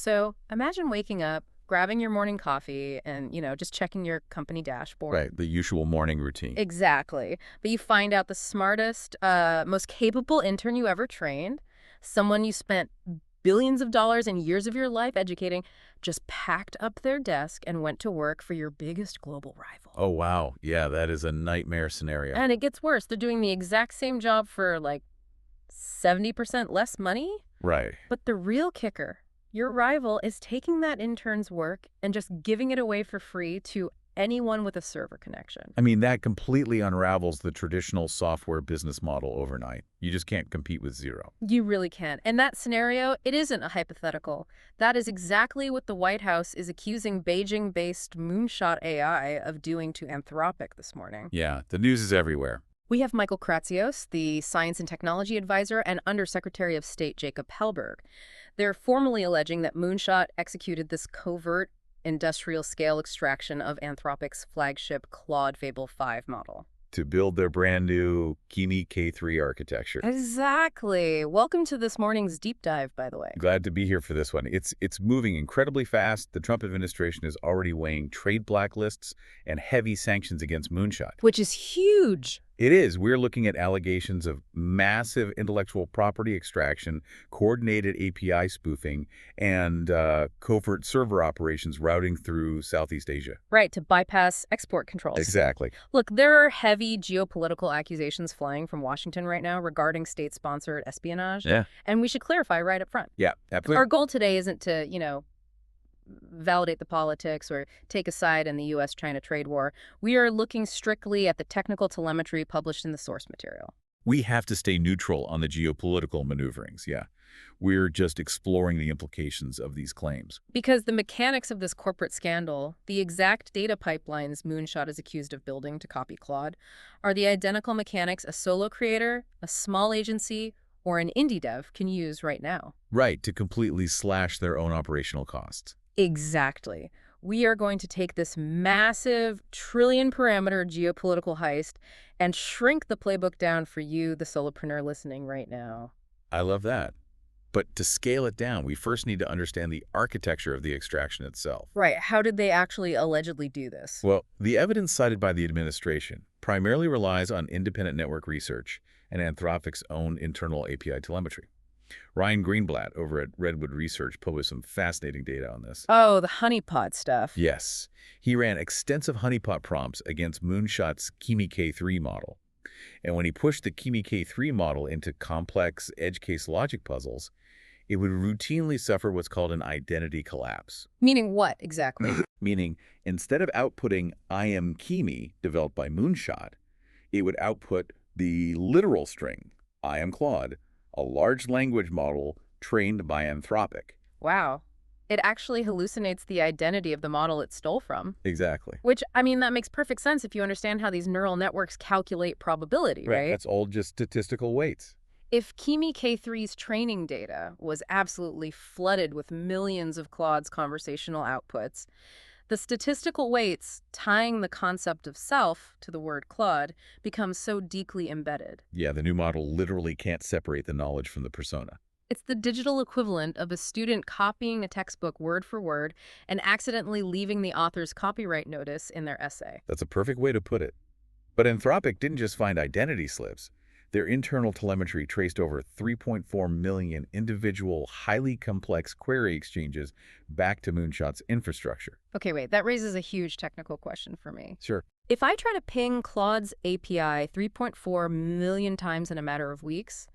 So imagine waking up, grabbing your morning coffee, and, just checking your company dashboard. Right, the usual morning routine. Exactly. But you find out the smartest, most capable intern you ever trained, someone you spent billions of dollars and years of your life educating, just packed up their desk and went to work for your biggest global rival. Oh, wow. Yeah, that is a nightmare scenario. And it gets worse. They're doing the exact same job for like 70% less money. Right. But the real kicker, your rival is taking that intern's work and just giving it away for free to anyone with a server connection. I mean, that completely unravels the traditional software business model overnight. You just can't compete with zero. You really can't. And that scenario, it isn't a hypothetical. That is exactly what the White House is accusing Beijing-based Moonshot AI of doing to Anthropic this morning. Yeah, the news is everywhere. We have Michael Kratsios, the Science and Technology Advisor, and Undersecretary of State Jacob Hellberg. They're formally alleging that Moonshot executed this covert industrial-scale extraction of Anthropic's flagship Claude Fable 5 model. To build their brand new Kimi K3 architecture. Exactly. Welcome to this morning's deep dive, by the way. Glad to be here for this one. It's moving incredibly fast. The Trump administration is already weighing trade blacklists and heavy sanctions against Moonshot. Which is huge. It is. We're looking at allegations of massive intellectual property extraction, coordinated API spoofing, and covert server operations routing through Southeast Asia. Right, to bypass export controls. Exactly. Look, there are heavy geopolitical accusations flying from Washington right now regarding state-sponsored espionage. Yeah. And we should clarify right up front. Yeah, absolutely. Our goal today isn't to, validate the politics or take a side in the U.S.-China trade war. We are looking strictly at the technical telemetry published in the source material. We have to stay neutral on the geopolitical maneuverings, yeah. We're just exploring the implications of these claims. Because the mechanics of this corporate scandal, the exact data pipelines Moonshot is accused of building to copy Claude, are the identical mechanics a solo creator, a small agency, or an indie dev can use right now. Right, to completely slash their own operational costs. Exactly. We are going to take this massive trillion-parameter geopolitical heist and shrink the playbook down for you, the solopreneur listening right now. I love that. But to scale it down, we first need to understand the architecture of the extraction itself. Right. How did they actually allegedly do this? Well, the evidence cited by the administration primarily relies on independent network research and Anthropic's own internal API telemetry. Ryan Greenblatt over at Redwood Research published some fascinating data on this. Oh, the honeypot stuff. Yes. He ran extensive honeypot prompts against Moonshot's Kimi K3 model. And when he pushed the Kimi K3 model into complex edge case logic puzzles, it would routinely suffer what's called an identity collapse. Meaning what, exactly? Meaning, instead of outputting I am Kimi, developed by Moonshot, it would output the literal string, I am Claude, a large language model trained by Anthropic. Wow. It actually hallucinates the identity of the model it stole from. Exactly. Which, that makes perfect sense if you understand how these neural networks calculate probability, right? That's all just statistical weights. If Kimi K3's training data was absolutely flooded with millions of Claude's conversational outputs, the statistical weights tying the concept of self to the word Claude becomes so deeply embedded. Yeah, the new model literally can't separate the knowledge from the persona. It's the digital equivalent of a student copying a textbook word for word and accidentally leaving the author's copyright notice in their essay. That's a perfect way to put it. But Anthropic didn't just find identity slips. Their internal telemetry traced over 3.4 million individual, highly complex query exchanges back to Moonshot's infrastructure. Okay, wait, that raises a huge technical question for me. Sure. If I try to ping Claude's API 3.4 million times in a matter of weeks,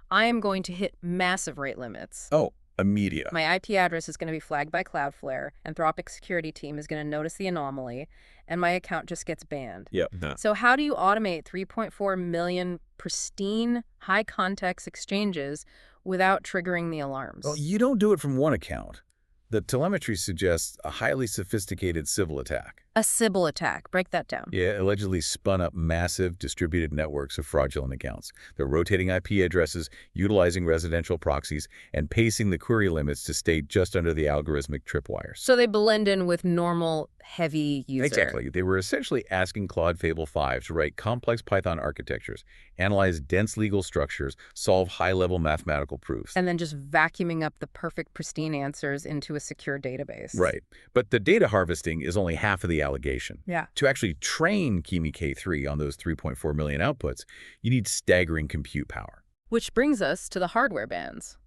I am going to hit massive rate limits. Oh, immediate. My IP address is going to be flagged by Cloudflare, Anthropic's security team is going to notice the anomaly, and my account just gets banned. Yep. So how do you automate 3.4 million pristine, high-context exchanges without triggering the alarms? Well, you don't do it from one account. The telemetry suggests a highly sophisticated civil attack. A Sybil attack. Break that down. Yeah, allegedly spun up massive distributed networks of fraudulent accounts. They're rotating IP addresses, utilizing residential proxies, and pacing the query limits to stay just under the algorithmic tripwires. So they blend in with normal, heavy user. Exactly. They were essentially asking Claude Fable 5 to write complex Python architectures, analyze dense legal structures, solve high-level mathematical proofs. And then just vacuuming up the perfect, pristine answers into a secure database. Right. But the data harvesting is only half of the allegation. Yeah. To actually train Kimi K3 on those 3.4 million outputs, you need staggering compute power. Which brings us to the hardware bans.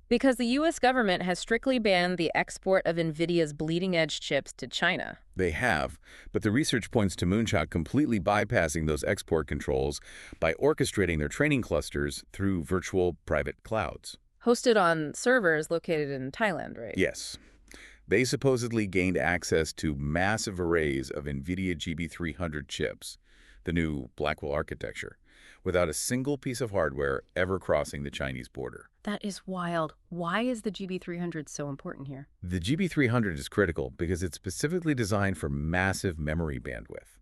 Because the U.S. government has strictly banned the export of NVIDIA's bleeding-edge chips to China. They have, but the research points to Moonshot completely bypassing those export controls by orchestrating their training clusters through virtual private clouds. Hosted on servers located in Thailand, right? Yes. They supposedly gained access to massive arrays of NVIDIA GB300 chips, the new Blackwell architecture, without a single piece of hardware ever crossing the Chinese border. That is wild. Why is the GB300 so important here? The GB300 is critical because it's specifically designed for massive memory bandwidth.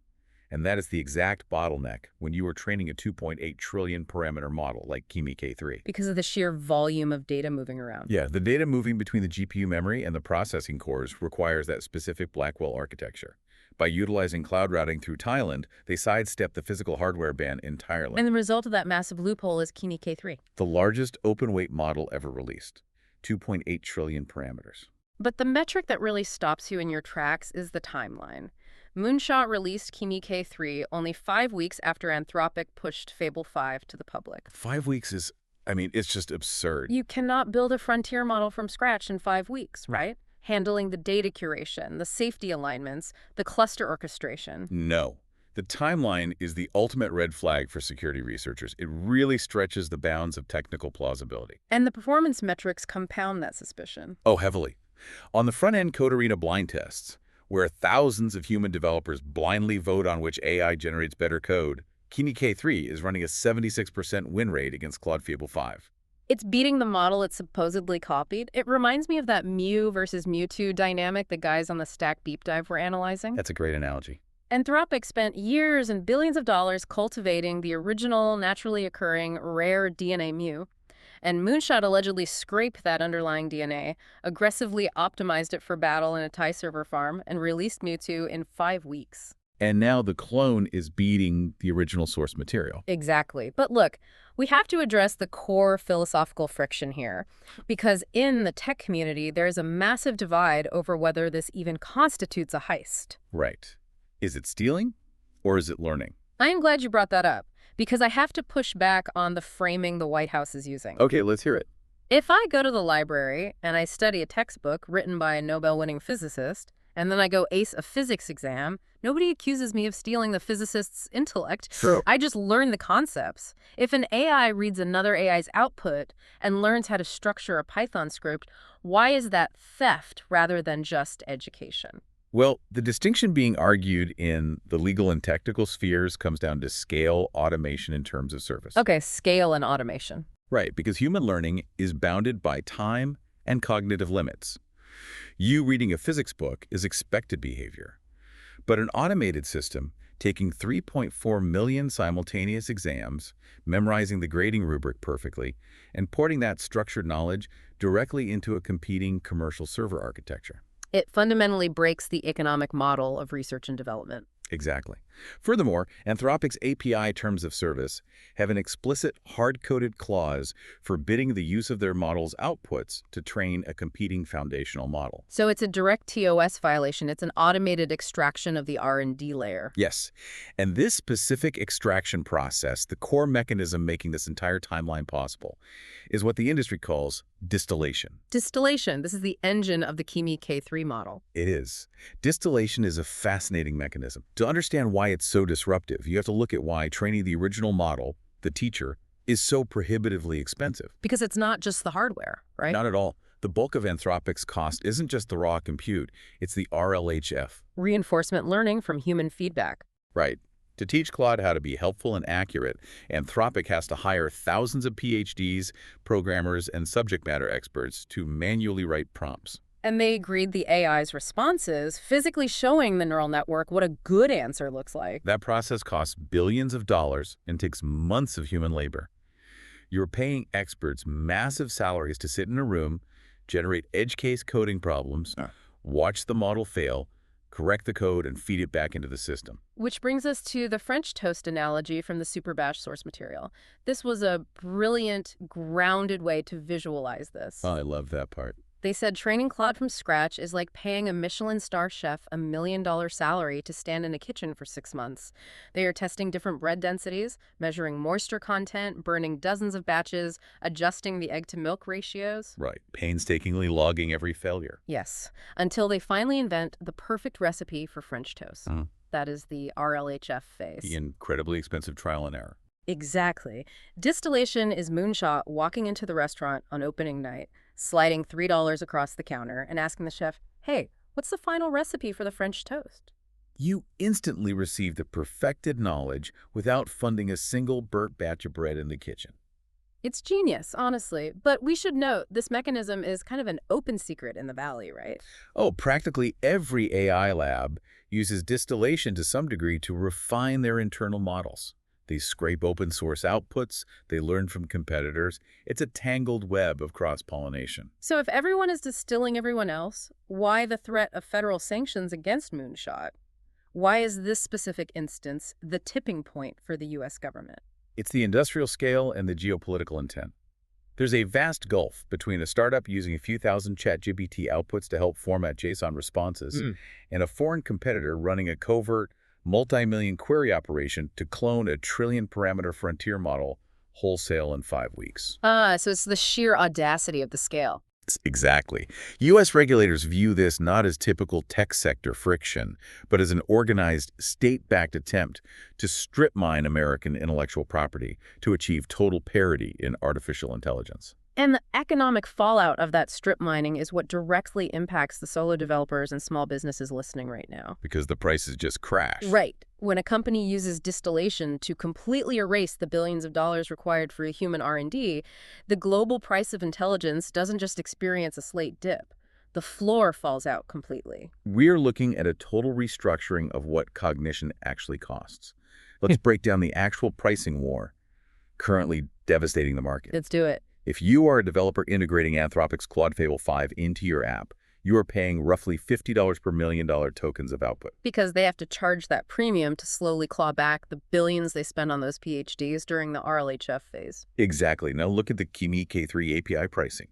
And that is the exact bottleneck when you are training a 2.8 trillion parameter model like Kimi K3. Because of the sheer volume of data moving around. Yeah, the data moving between the GPU memory and the processing cores requires that specific Blackwell architecture. By utilizing cloud routing through Thailand, they sidestep the physical hardware ban entirely. And the result of that massive loophole is Kimi K3. The largest open-weight model ever released, 2.8 trillion parameters. But the metric that really stops you in your tracks is the timeline. Moonshot released Kimi K3 only 5 weeks after Anthropic pushed Fable 5 to the public. 5 weeks is, it's just absurd. You cannot build a frontier model from scratch in 5 weeks, right? Handling the data curation, the safety alignments, the cluster orchestration. No. The timeline is the ultimate red flag for security researchers. It really stretches the bounds of technical plausibility. And the performance metrics compound that suspicion. Oh, heavily. On the front-end Code Arena blind tests, where thousands of human developers blindly vote on which AI generates better code, Kimi K3 is running a 76% win rate against Claude Fable 5. It's beating the model it supposedly copied. It reminds me of that Mew versus Mewtwo dynamic the guys on the Stack Deep Dive were analyzing. That's a great analogy. Anthropic spent years and billions of dollars cultivating the original, naturally occurring, rare DNA Mew. And Moonshot allegedly scraped that underlying DNA, aggressively optimized it for battle in a Thai server farm, and released Mewtwo in 5 weeks. And now the clone is beating the original source material. Exactly. But look, we have to address the core philosophical friction here, because in the tech community, there is a massive divide over whether this even constitutes a heist. Right. Is it stealing or is it learning? I am glad you brought that up, because I have to push back on the framing the White House is using. Okay, let's hear it. If I go to the library and I study a textbook written by a Nobel-winning physicist, and then I go ace a physics exam, nobody accuses me of stealing the physicist's intellect. True. I just learn the concepts. If an AI reads another AI's output and learns how to structure a Python script, why is that theft rather than just education? Well, the distinction being argued in the legal and technical spheres comes down to scale, automation, and terms of service. Okay, scale and automation. Right, because human learning is bounded by time and cognitive limits. You reading a physics book is expected behavior. But an automated system, taking 3.4 million simultaneous exams, memorizing the grading rubric perfectly, and porting that structured knowledge directly into a competing commercial server architecture. It fundamentally breaks the economic model of research and development. Exactly. Furthermore, Anthropic's API terms of service have an explicit hard-coded clause forbidding the use of their model's outputs to train a competing foundational model. So it's a direct TOS violation. It's an automated extraction of the R&D layer. Yes. And this specific extraction process, the core mechanism making this entire timeline possible, is what the industry calls distillation. Distillation. This is the engine of the Kimi K3 model. It is. Distillation is a fascinating mechanism. To understand why it's so disruptive, you have to look at why training the original model, the teacher, is so prohibitively expensive. Because it's not just the hardware, right? Not at all. The bulk of Anthropic's cost isn't just the raw compute, it's the RLHF. Reinforcement learning from human feedback. Right. To teach Claude how to be helpful and accurate, Anthropic has to hire thousands of PhDs, programmers, and subject matter experts to manually write prompts. And they agreed the AI's responses, physically showing the neural network what a good answer looks like. That process costs billions of dollars and takes months of human labor. You're paying experts massive salaries to sit in a room, generate edge case coding problems, watch the model fail, correct the code, and feed it back into the system. Which brings us to the French toast analogy from the Superbash source material. This was a brilliant, grounded way to visualize this. Oh, I love that part. They said training Claude from scratch is like paying a Michelin star chef $1 million salary to stand in a kitchen for 6 months. They are testing different bread densities, measuring moisture content, burning dozens of batches, adjusting the egg-to-milk ratios. Right. Painstakingly logging every failure. Yes, until they finally invent the perfect recipe for French toast. That is the RLHF phase. The incredibly expensive trial and error. Exactly. Distillation is Moonshot walking into the restaurant on opening night, sliding $3 across the counter and asking the chef, "Hey, what's the final recipe for the French toast?" You instantly receive the perfected knowledge without funding a single burnt batch of bread in the kitchen. It's genius, honestly. But we should note this mechanism is kind of an open secret in the Valley, right? Oh, practically every AI lab uses distillation to some degree to refine their internal models. They scrape open source outputs, they learn from competitors. It's a tangled web of cross-pollination. So if everyone is distilling everyone else, why the threat of federal sanctions against Moonshot? Why is this specific instance the tipping point for the U.S. government? It's the industrial scale and the geopolitical intent. There's a vast gulf between a startup using a few thousand ChatGPT outputs to help format JSON responses and a foreign competitor running a covert, multi-million query operation to clone a trillion-parameter frontier model wholesale in 5 weeks. So it's the sheer audacity of the scale. Exactly. U.S. regulators view this not as typical tech sector friction, but as an organized, state-backed attempt to strip mine American intellectual property to achieve total parity in artificial intelligence. And the economic fallout of that strip mining is what directly impacts the solo developers and small businesses listening right now. Because the prices just crash. Right. When a company uses distillation to completely erase the billions of dollars required for a human R&D, the global price of intelligence doesn't just experience a slight dip. The floor falls out completely. We're looking at a total restructuring of what cognition actually costs. Let's break down the actual pricing war currently devastating the market. Let's do it. If you are a developer integrating Anthropic's Claude Fable 5 into your app, you are paying roughly $50 per $1 million tokens of output. Because they have to charge that premium to slowly claw back the billions they spend on those PhDs during the RLHF phase. Exactly. Now look at the Kimi K3 API pricing.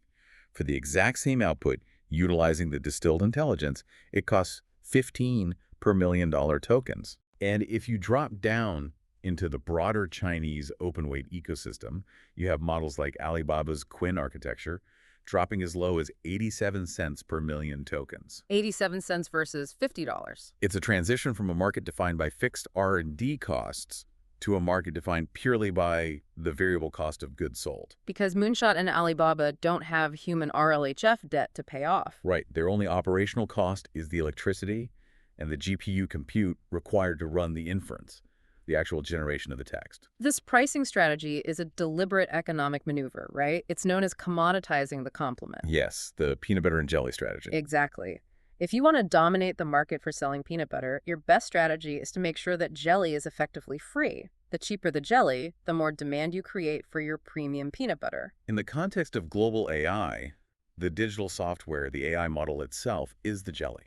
For the exact same output, utilizing the distilled intelligence, it costs $15 per $1 million tokens. And if you drop down into the broader Chinese open-weight ecosystem, you have models like Alibaba's Quinn architecture, dropping as low as 87 cents per million tokens. 87 cents versus $50. It's a transition from a market defined by fixed R&D costs to a market defined purely by the variable cost of goods sold. Because Moonshot and Alibaba don't have human RLHF debt to pay off. Right. Their only operational cost is the electricity and the GPU compute required to run the inference, the actual generation of the text. This pricing strategy is a deliberate economic maneuver, right? It's known as commoditizing the complement. Yes, the peanut butter and jelly strategy. Exactly. If you want to dominate the market for selling peanut butter, your best strategy is to make sure that jelly is effectively free. The cheaper the jelly, the more demand you create for your premium peanut butter. In the context of global AI, the digital software, the AI model itself, is the jelly.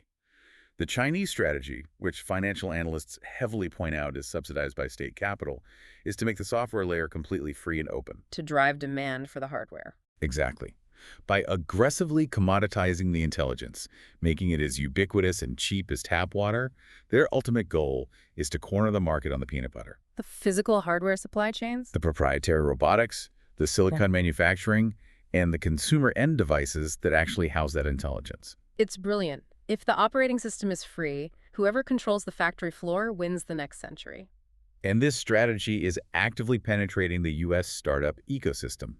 The Chinese strategy, which financial analysts heavily point out is subsidized by state capital, is to make the software layer completely free and open. To drive demand for the hardware. Exactly. By aggressively commoditizing the intelligence, making it as ubiquitous and cheap as tap water, their ultimate goal is to corner the market on the peanut butter. The physical hardware supply chains? The proprietary robotics, the silicon manufacturing, and the consumer end devices that actually house that intelligence. It's brilliant. If the operating system is free, whoever controls the factory floor wins the next century. And this strategy is actively penetrating the U.S. startup ecosystem.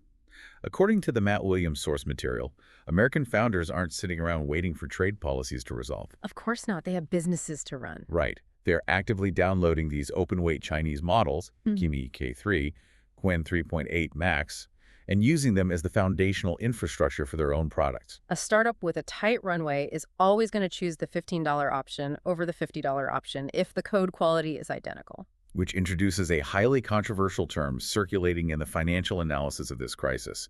According to the Matt Williams source material, American founders aren't sitting around waiting for trade policies to resolve. Of course not. They have businesses to run. Right. They're actively downloading these open-weight Chinese models, Kimi K3, Quinn 3.8 Max, and using them as the foundational infrastructure for their own products. A startup with a tight runway is always going to choose the $15 option over the $50 option if the code quality is identical. Which introduces a highly controversial term circulating in the financial analysis of this crisis: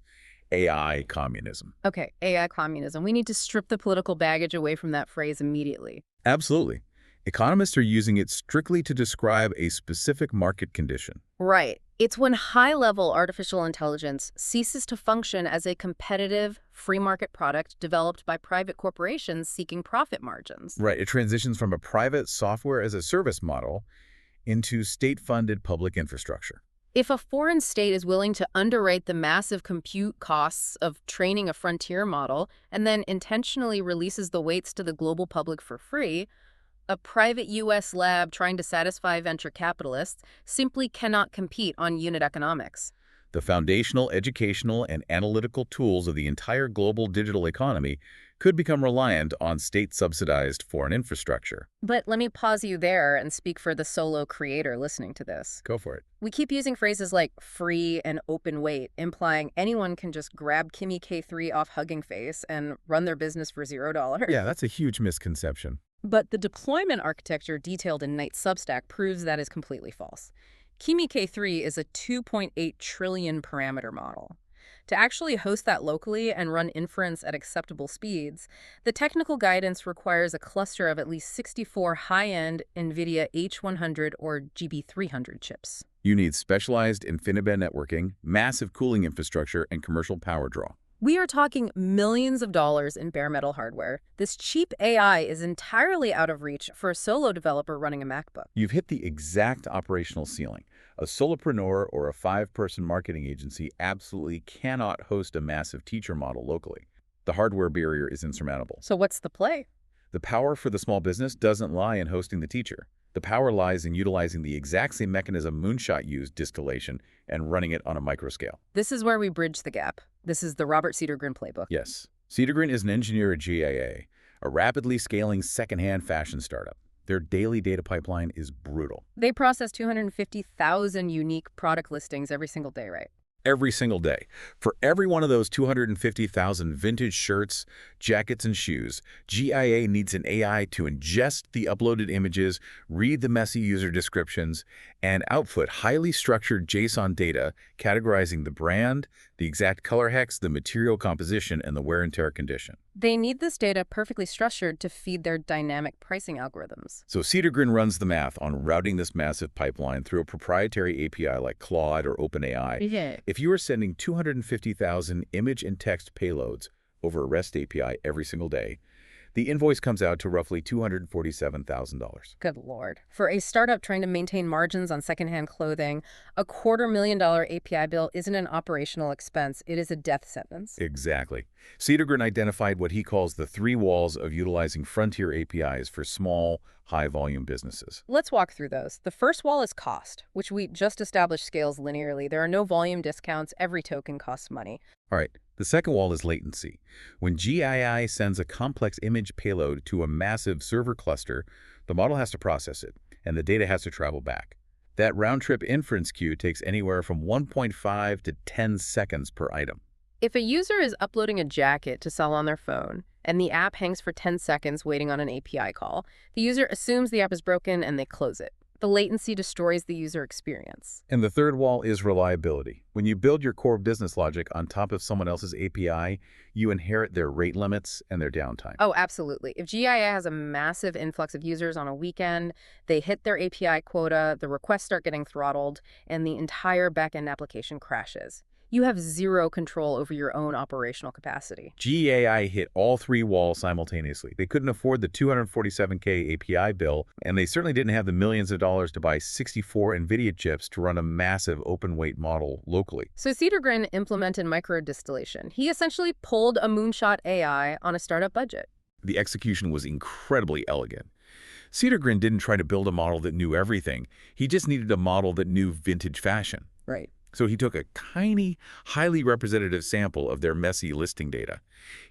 AI communism. Okay, AI communism. We need to strip the political baggage away from that phrase immediately. Absolutely. Economists are using it strictly to describe a specific market condition. Right. It's when high-level artificial intelligence ceases to function as a competitive, free market product developed by private corporations seeking profit margins. Right. It transitions from a private software-as-a-service model into state-funded public infrastructure. If a foreign state is willing to underrate the massive compute costs of training a frontier model and then intentionally releases the weights to the global public for free, a private U.S. lab trying to satisfy venture capitalists simply cannot compete on unit economics. The foundational, educational, and analytical tools of the entire global digital economy could become reliant on state-subsidized foreign infrastructure. But let me pause you there and speak for the solo creator listening to this. Go for it. We keep using phrases like free and open weight, implying anyone can just grab Kimi K3 off Hugging Face and run their business for $0. Yeah, that's a huge misconception. But the deployment architecture detailed in Knight's Substack proves that is completely false. Kimi K3 is a 2.8 trillion parameter model. To actually host that locally and run inference at acceptable speeds, the technical guidance requires a cluster of at least 64 high-end NVIDIA H100 or GB300 chips. You need specialized InfiniBand networking, massive cooling infrastructure, and commercial power draw. We are talking millions of dollars in bare metal hardware. This cheap AI is entirely out of reach for a solo developer running a MacBook. You've hit the exact operational ceiling. A solopreneur or a 5-person marketing agency absolutely cannot host a massive teacher model locally. The hardware barrier is insurmountable. So what's the play? The power for the small business doesn't lie in hosting the teacher. The power lies in utilizing the exact same mechanism Moonshot used, distillation, and running it on a microscale. This is where we bridge the gap. This is the Robert Cedergren playbook. Yes. Cedergren is an engineer at GIA, a rapidly scaling secondhand fashion startup. Their daily data pipeline is brutal. They process 250,000 unique product listings every single day, right? Every single day. For every one of those 250,000 vintage shirts, jackets, and shoes, GIA needs an AI to ingest the uploaded images, read the messy user descriptions, and output highly structured JSON data categorizing the brand, the exact color hex, the material composition, and the wear and tear condition. They need this data perfectly structured to feed their dynamic pricing algorithms. So Cedergren runs the math on routing this massive pipeline through a proprietary API like Claude or OpenAI. Yeah. If you are sending 250,000 image and text payloads over a REST API every single day, the invoice comes out to roughly $247,000. Good Lord. For a startup trying to maintain margins on secondhand clothing, a $250,000 API bill isn't an operational expense. It is a death sentence. Exactly. Cedergren identified what he calls the 3 walls of utilizing frontier APIs for small, high-volume businesses. Let's walk through those. The first wall is cost, which we just established scales linearly. There are no volume discounts. Every token costs money. All right. The second wall is latency. When GII sends a complex image payload to a massive server cluster, the model has to process it, and the data has to travel back. That round-trip inference queue takes anywhere from 1.5 to 10 seconds per item. If a user is uploading a jacket to sell on their phone, and the app hangs for 10 seconds waiting on an API call, the user assumes the app is broken and they close it. The latency destroys the user experience. And the third wall is reliability. When you build your core business logic on top of someone else's API, you inherit their rate limits and their downtime. Oh, absolutely. If GIA has a massive influx of users on a weekend, they hit their API quota, the requests start getting throttled, and the entire backend application crashes. You have zero control over your own operational capacity. GAI hit all 3 walls simultaneously. They couldn't afford the $247K API bill, and they certainly didn't have the millions of dollars to buy 64 NVIDIA chips to run a massive open-weight model locally. So Cedergren implemented Micro-Distillation. He essentially pulled a Moonshot AI on a startup budget. The execution was incredibly elegant. Cedergren didn't try to build a model that knew everything. He just needed a model that knew vintage fashion. Right. So he took a tiny, highly representative sample of their messy listing data.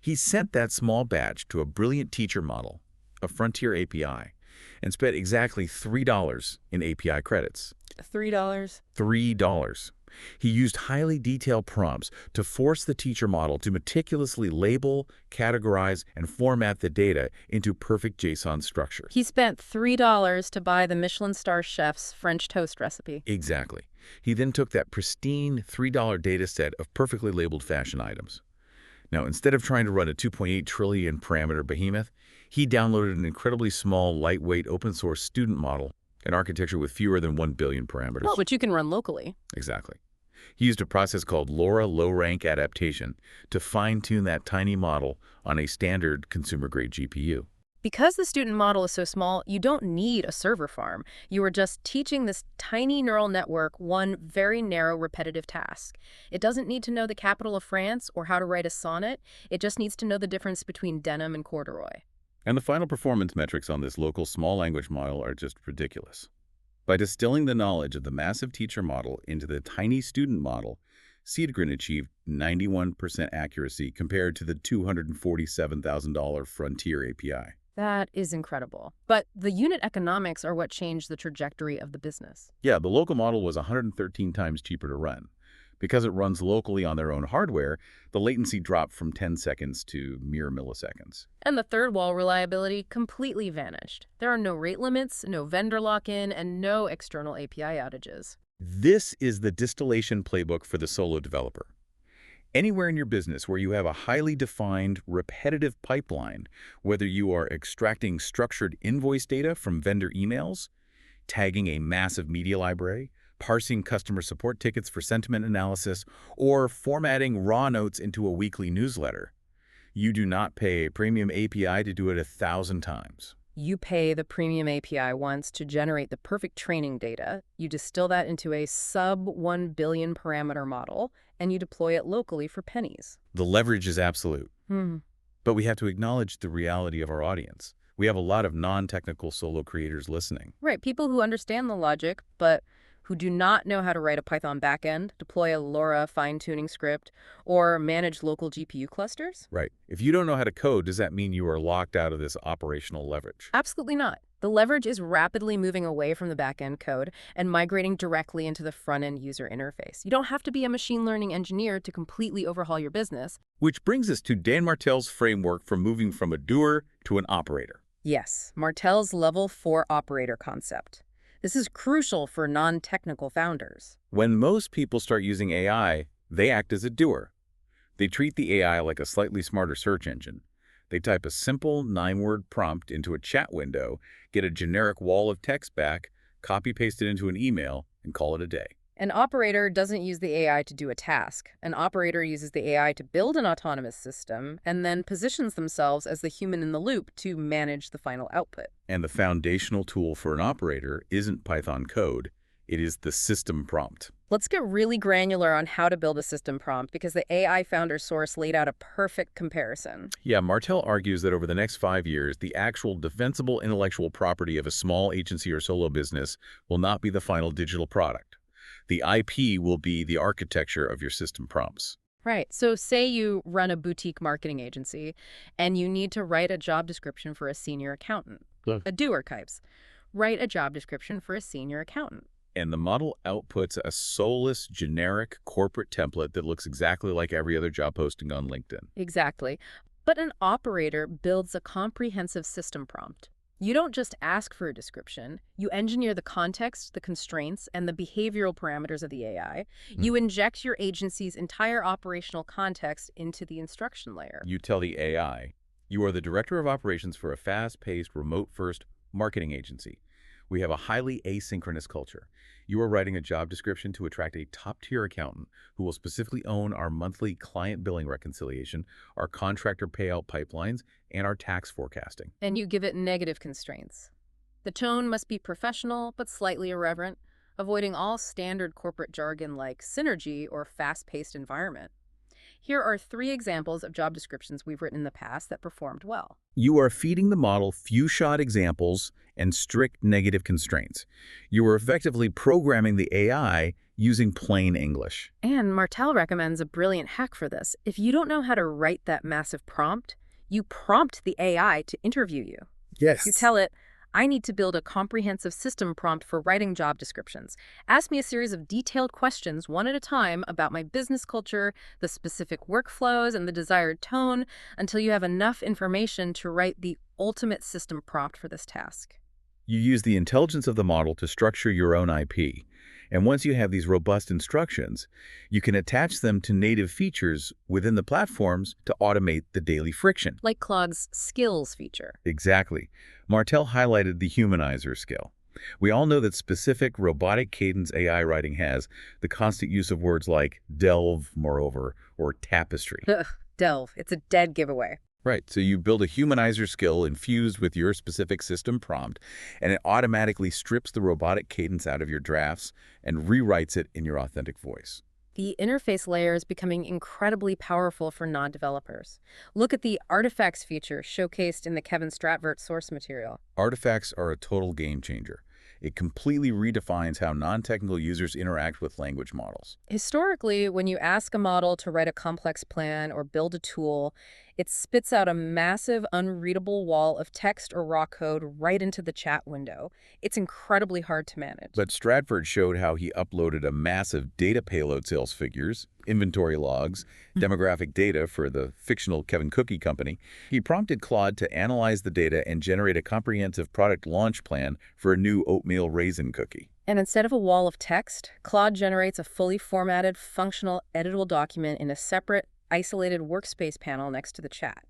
He sent that small batch to a brilliant teacher model, a frontier API, and spent exactly $3 in API credits. $3? $3. He used highly detailed prompts to force the teacher model to meticulously label, categorize, and format the data into perfect JSON structures. He spent $3 to buy the Michelin star chef's French toast recipe. Exactly. He then took that pristine $3 data set of perfectly labeled fashion items. Now, instead of trying to run a 2.8 trillion parameter behemoth, he downloaded an incredibly small, lightweight, open-source student model, an architecture with fewer than 1 billion parameters. Well, which you can run locally. Exactly. He used a process called LoRa low-rank adaptation to fine-tune that tiny model on a standard consumer-grade GPU. Because the student model is so small, you don't need a server farm. You are just teaching this tiny neural network one very narrow, repetitive task. It doesn't need to know the capital of France or how to write a sonnet. It just needs to know the difference between denim and corduroy. And the final performance metrics on this local small language model are just ridiculous. By distilling the knowledge of the massive teacher model into the tiny student model, Cedgren achieved 91% accuracy compared to the $247,000 Frontier API. That is incredible. But the unit economics are what changed the trajectory of the business. Yeah, the local model was 113 times cheaper to run. Because it runs locally on their own hardware, the latency dropped from 10 seconds to mere milliseconds. And the third wall reliability completely vanished. There are no rate limits, no vendor lock-in, and no external API outages. This is the distillation playbook for the solo developer. Anywhere in your business where you have a highly defined, repetitive pipeline, whether you are extracting structured invoice data from vendor emails, tagging a massive media library, parsing customer support tickets for sentiment analysis, or formatting raw notes into a weekly newsletter, you do not pay a premium API to do it 1,000 times. You pay the premium API once to generate the perfect training data, you distill that into a sub 1 billion parameter model, and you deploy it locally for pennies. The leverage is absolute. But we have to acknowledge the reality of our audience. We have a lot of non-technical solo creators listening. Right, people who understand the logic, but who do not know how to write a Python backend, deploy a LoRa fine-tuning script, or manage local GPU clusters? Right. If you don't know how to code, does that mean you are locked out of this operational leverage? Absolutely not. The leverage is rapidly moving away from the back-end code and migrating directly into the front-end user interface. You don't have to be a machine learning engineer to completely overhaul your business. Which brings us to Dan Martell's framework for moving from a doer to an operator. Yes, Martell's Level 4 operator concept. This is crucial for non-technical founders. When most people start using AI, they act as a doer. They treat the AI like a slightly smarter search engine. They type a simple 9-word prompt into a chat window, get a generic wall of text back, copy-paste it into an email, and call it a day. An operator doesn't use the AI to do a task. An operator uses the AI to build an autonomous system and then positions themselves as the human in the loop to manage the final output. And the foundational tool for an operator isn't Python code. It is the system prompt. Let's get really granular on how to build a system prompt because the AI founder source laid out a perfect comparison. Yeah, Martell argues that over the next 5 years, the actual defensible intellectual property of a small agency or solo business will not be the final digital product. The IP will be the architecture of your system prompts. Right. So say you run a boutique marketing agency and you need to write a job description for a senior accountant. A doer types. Write a job description for a senior accountant. And the model outputs a soulless, generic corporate template that looks exactly like every other job posting on LinkedIn. Exactly. But an operator builds a comprehensive system prompt. You don't just ask for a description. You engineer the context, the constraints, and the behavioral parameters of the AI. You inject your agency's entire operational context into the instruction layer. You tell the AI, you are the director of operations for a fast-paced, remote-first marketing agency. We have a highly asynchronous culture. You are writing a job description to attract a top-tier accountant who will specifically own our monthly client billing reconciliation, our contractor payout pipelines, and our tax forecasting. And you give it negative constraints. The tone must be professional but slightly irreverent, avoiding all standard corporate jargon like synergy or fast-paced environment. Here are 3 examples of job descriptions we've written in the past that performed well. You are feeding the model few-shot examples and strict negative constraints. You are effectively programming the AI using plain English. And Martell recommends a brilliant hack for this. If you don't know how to write that massive prompt, you prompt the AI to interview you. Yes. You tell it, I need to build a comprehensive system prompt for writing job descriptions. Ask me a series of detailed questions, one at a time, about my business culture, the specific workflows, and the desired tone, until you have enough information to write the ultimate system prompt for this task. You use the intelligence of the model to structure your own IP. And once you have these robust instructions, you can attach them to native features within the platforms to automate the daily friction. Like Claude's skills feature. Exactly. Martel highlighted the humanizer skill. We all know that specific robotic cadence AI writing has the constant use of words like delve, moreover, or tapestry. Ugh, delve. It's a dead giveaway. Right, so you build a humanizer skill infused with your specific system prompt, and it automatically strips the robotic cadence out of your drafts and rewrites it in your authentic voice. The interface layer is becoming incredibly powerful for non-developers. Look at the artifacts feature showcased in the Kevin Stratvert source material. Artifacts are a total game changer. It completely redefines how non-technical users interact with language models. Historically, when you ask a model to write a complex plan or build a tool, it spits out a massive, unreadable wall of text or raw code right into the chat window. It's incredibly hard to manage. But Stratford showed how he uploaded a massive data payload, sales figures, inventory logs, demographic data for the fictional Kevin Cookie Company. He prompted Claude to analyze the data and generate a comprehensive product launch plan for a new oatmeal raisin cookie. And instead of a wall of text, Claude generates a fully formatted, functional, editable document in a separate, isolated workspace panel next to the chat.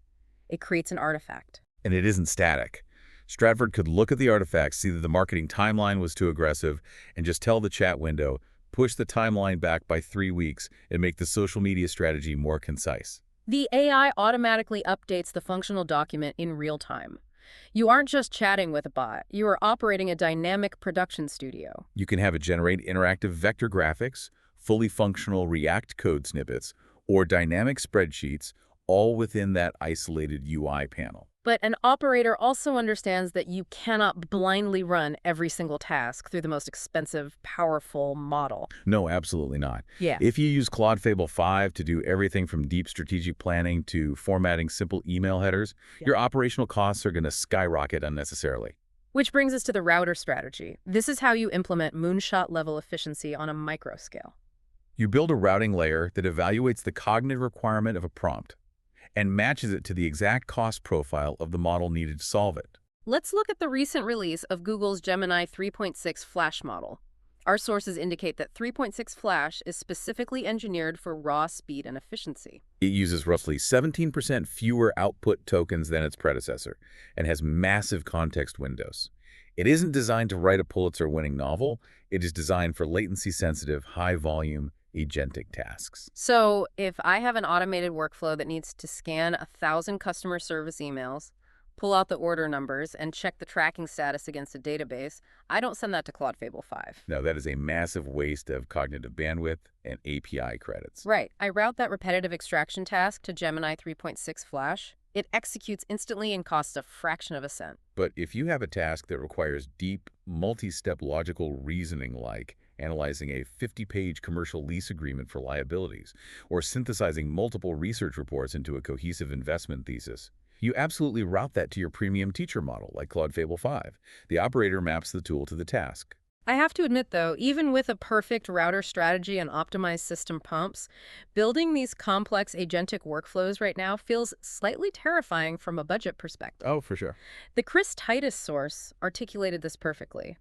It creates an artifact. And it isn't static. Stratford could look at the artifacts, see that the marketing timeline was too aggressive, and just tell the chat window, push the timeline back by 3 weeks and make the social media strategy more concise. The AI automatically updates the functional document in real time. You aren't just chatting with a bot, you are operating a dynamic production studio. You can have it generate interactive vector graphics, fully functional React code snippets, or dynamic spreadsheets, all within that isolated UI panel. But an operator also understands that you cannot blindly run every single task through the most expensive, powerful model. No, absolutely not. Yeah. If you use Claude Fable 5 to do everything from deep strategic planning to formatting simple email headers, your operational costs are going to skyrocket unnecessarily. Which brings us to the router strategy. This is how you implement moonshot-level efficiency on a micro scale. You build a routing layer that evaluates the cognitive requirement of a prompt and matches it to the exact cost profile of the model needed to solve it. Let's look at the recent release of Google's Gemini 3.6 Flash model. Our sources indicate that 3.6 Flash is specifically engineered for raw speed and efficiency. It uses roughly 17% fewer output tokens than its predecessor and has massive context windows. It isn't designed to write a Pulitzer-winning novel. It is designed for latency-sensitive, high-volume, agentic tasks. So if I have an automated workflow that needs to scan 1,000 customer service emails, pull out the order numbers, and check the tracking status against a database, I don't send that to Claude Fable 5. Now, that is a massive waste of cognitive bandwidth and API credits. Right. I route that repetitive extraction task to Gemini 3.6 Flash. It executes instantly and costs a fraction of a cent. But if you have a task that requires deep, multi-step logical reasoning like analyzing a 50-page commercial lease agreement for liabilities, or synthesizing multiple research reports into a cohesive investment thesis, you absolutely route that to your premium teacher model like Claude Fable 5. The operator maps the tool to the task. I have to admit, though, even with a perfect router strategy and optimized system pumps, building these complex agentic workflows right now feels slightly terrifying from a budget perspective. Oh, for sure. The Chris Titus source articulated this perfectly.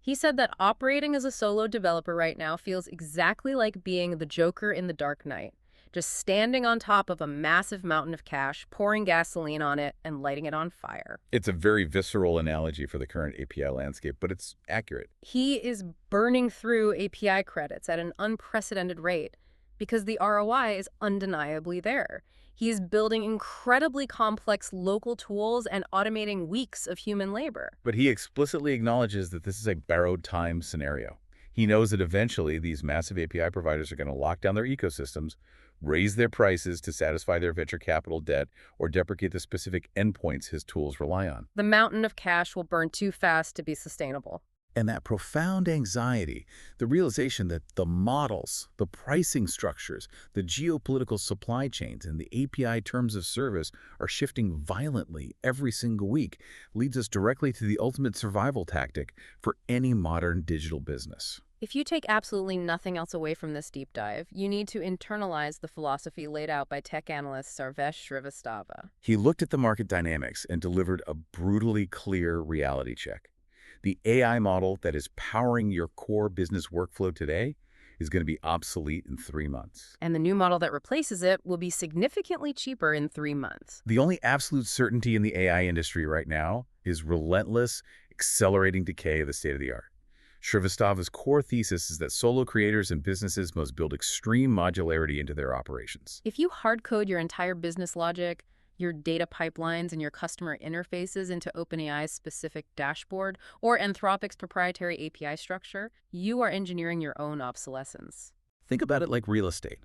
He said that operating as a solo developer right now feels exactly like being the Joker in The Dark Knight, just standing on top of a massive mountain of cash, pouring gasoline on it, and lighting it on fire. It's a very visceral analogy for the current API landscape, but it's accurate. He is burning through API credits at an unprecedented rate because the ROI is undeniably there. He is building incredibly complex local tools and automating weeks of human labor. But he explicitly acknowledges that this is a borrowed time scenario. He knows that eventually these massive API providers are going to lock down their ecosystems, raise their prices to satisfy their venture capital debt, or deprecate the specific endpoints his tools rely on. The mountain of cash will burn too fast to be sustainable. And that profound anxiety, the realization that the models, the pricing structures, the geopolitical supply chains, and the API terms of service are shifting violently every single week, leads us directly to the ultimate survival tactic for any modern digital business. If you take absolutely nothing else away from this deep dive, you need to internalize the philosophy laid out by tech analyst Sarvesh Srivastava. He looked at the market dynamics and delivered a brutally clear reality check. The AI model that is powering your core business workflow today is going to be obsolete in 3 months. And the new model that replaces it will be significantly cheaper in 3 months. The only absolute certainty in the AI industry right now is relentless, accelerating decay of the state-of-the-art. Srivastava's core thesis is that solo creators and businesses must build extreme modularity into their operations. If you hard code your entire business logic, your data pipelines and your customer interfaces into OpenAI's specific dashboard or Anthropic's proprietary API structure, you are engineering your own obsolescence. Think about it like real estate.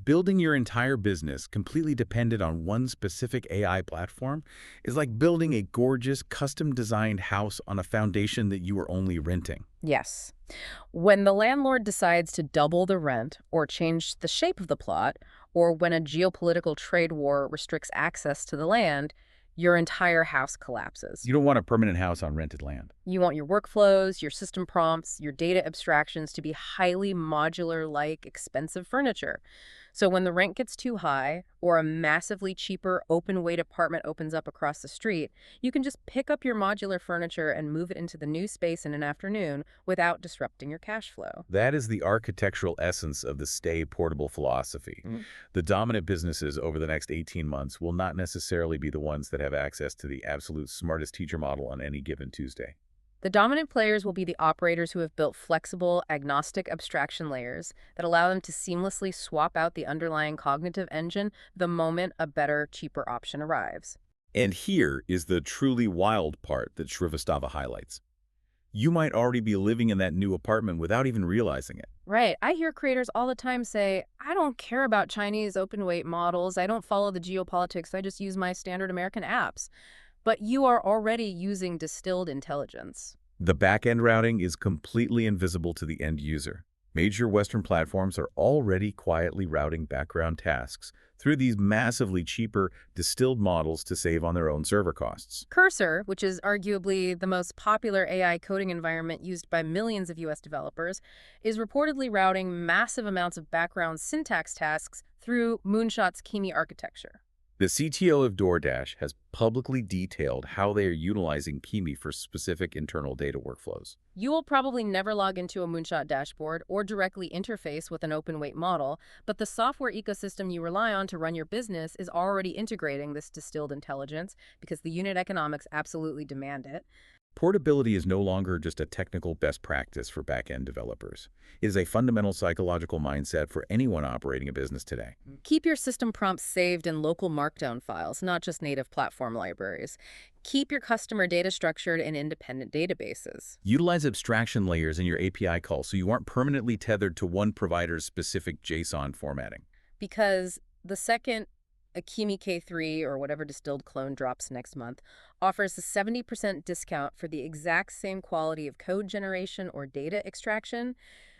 Building your entire business completely dependent on one specific AI platform is like building a gorgeous, custom-designed house on a foundation that you are only renting. Yes. When the landlord decides to double the rent or change the shape of the plot, or when a geopolitical trade war restricts access to the land, your entire house collapses. You don't want a permanent house on rented land. You want your workflows, your system prompts, your data abstractions to be highly modular like expensive furniture. So when the rent gets too high or a massively cheaper open-weight apartment opens up across the street, you can just pick up your modular furniture and move it into the new space in an afternoon without disrupting your cash flow. That is the architectural essence of the stay portable philosophy. The dominant businesses over the next 18 months will not necessarily be the ones that have access to the absolute smartest teacher model on any given Tuesday. The dominant players will be the operators who have built flexible, agnostic abstraction layers that allow them to seamlessly swap out the underlying cognitive engine the moment a better, cheaper option arrives. And here is the truly wild part that Srivastava highlights. You might already be living in that new apartment without even realizing it. Right. I hear creators all the time say, I don't care about Chinese open-weight models. I don't follow the geopolitics. I just use my standard American apps. But you are already using distilled intelligence. The back-end routing is completely invisible to the end user. Major Western platforms are already quietly routing background tasks through these massively cheaper distilled models to save on their own server costs. Cursor, which is arguably the most popular AI coding environment used by millions of US developers, is reportedly routing massive amounts of background syntax tasks through Moonshot's Kimi architecture. The CTO of DoorDash has publicly detailed how they are utilizing Kimi for specific internal data workflows. You will probably never log into a Moonshot dashboard or directly interface with an open-weight model, but the software ecosystem you rely on to run your business is already integrating this distilled intelligence because the unit economics absolutely demand it. Portability is no longer just a technical best practice for back-end developers. It is a fundamental psychological mindset for anyone operating a business today. Keep your system prompts saved in local markdown files, not just native platform libraries. Keep your customer data structured in independent databases. Utilize abstraction layers in your API calls so you aren't permanently tethered to one provider's specific JSON formatting. Because the second a Kimi K3 or whatever distilled clone drops next month offers a 70% discount for the exact same quality of code generation or data extraction,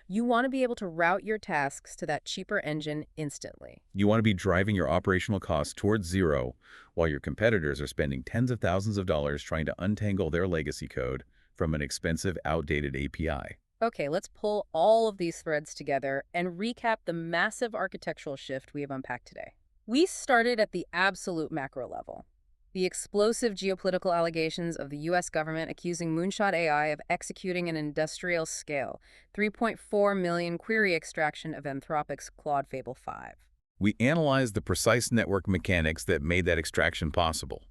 you want to be able to route your tasks to that cheaper engine instantly. You want to be driving your operational costs towards zero while your competitors are spending tens of thousands of dollars trying to untangle their legacy code from an expensive, outdated API. Okay, let's pull all of these threads together and recap the massive architectural shift we have unpacked today. We started at the absolute macro level. The explosive geopolitical allegations of the U.S. government accusing Moonshot AI of executing an industrial scale 3.4 million query extraction of Anthropic's Claude Fable 5. We analyzed the precise network mechanics that made that extraction possible.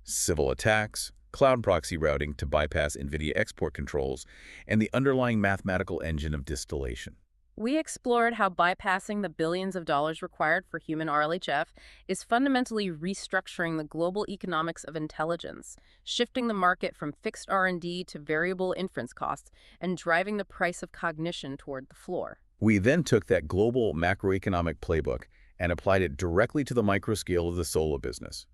Civil attacks, cloud proxy routing to bypass NVIDIA export controls, and the underlying mathematical engine of distillation. We explored how bypassing the billions of dollars required for human RLHF is fundamentally restructuring the global economics of intelligence, shifting the market from fixed R&D to variable inference costs, and driving the price of cognition toward the floor. We then took that global macroeconomic playbook and applied it directly to the microscale of the solo business.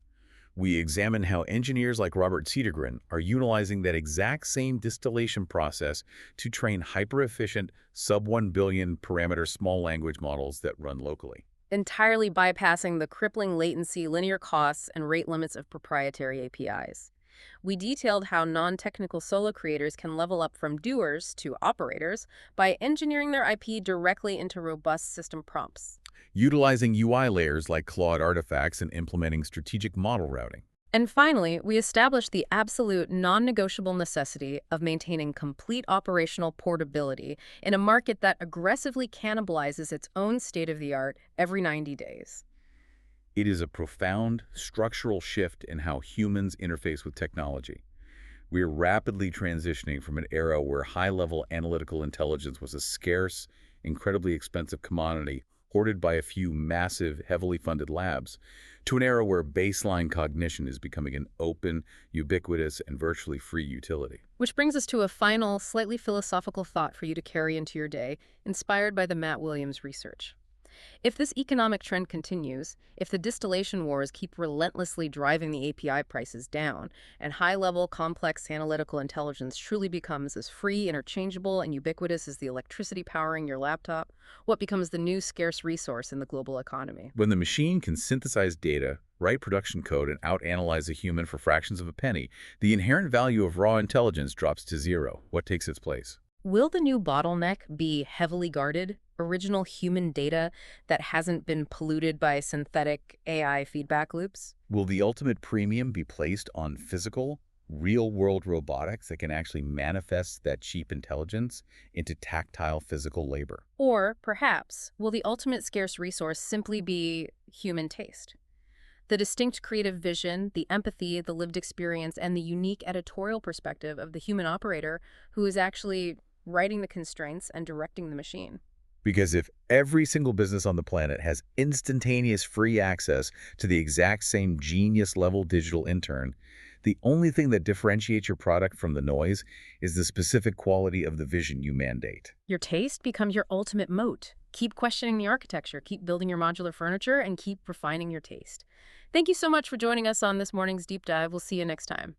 We examine how engineers like Robert Cedergren are utilizing that exact same distillation process to train hyper-efficient, sub-1 billion parameter small language models that run locally. Entirely bypassing the crippling latency, linear costs, and rate limits of proprietary APIs. We detailed how non-technical solo creators can level up from doers to operators by engineering their IP directly into robust system prompts. Utilizing UI layers like Claude artifacts and implementing strategic model routing. And finally, we established the absolute non-negotiable necessity of maintaining complete operational portability in a market that aggressively cannibalizes its own state-of-the-art every 90 days. It is a profound structural shift in how humans interface with technology. We are rapidly transitioning from an era where high-level analytical intelligence was a scarce, incredibly expensive commodity hoarded by a few massive, heavily funded labs, to an era where baseline cognition is becoming an open, ubiquitous, and virtually free utility. Which brings us to a final, slightly philosophical thought for you to carry into your day, inspired by the Matt Williams research. If this economic trend continues, if the distillation wars keep relentlessly driving the API prices down, and high-level, complex analytical intelligence truly becomes as free, interchangeable, and ubiquitous as the electricity powering your laptop, what becomes the new scarce resource in the global economy? When the machine can synthesize data, write production code, and out-analyze a human for fractions of a penny, the inherent value of raw intelligence drops to zero. What takes its place? Will the new bottleneck be heavily guarded, original human data that hasn't been polluted by synthetic AI feedback loops? Will the ultimate premium be placed on physical, real-world robotics that can actually manifest that cheap intelligence into tactile physical labor? Or, perhaps, will the ultimate scarce resource simply be human taste? The distinct creative vision, the empathy, the lived experience, and the unique editorial perspective of the human operator who is actually writing the constraints and directing the machine. Because if every single business on the planet has instantaneous free access to the exact same genius-level digital intern, the only thing that differentiates your product from the noise is the specific quality of the vision you mandate. Your taste becomes your ultimate moat. Keep questioning the architecture, keep building your modular furniture, and keep refining your taste. Thank you so much for joining us on this morning's deep dive. We'll see you next time.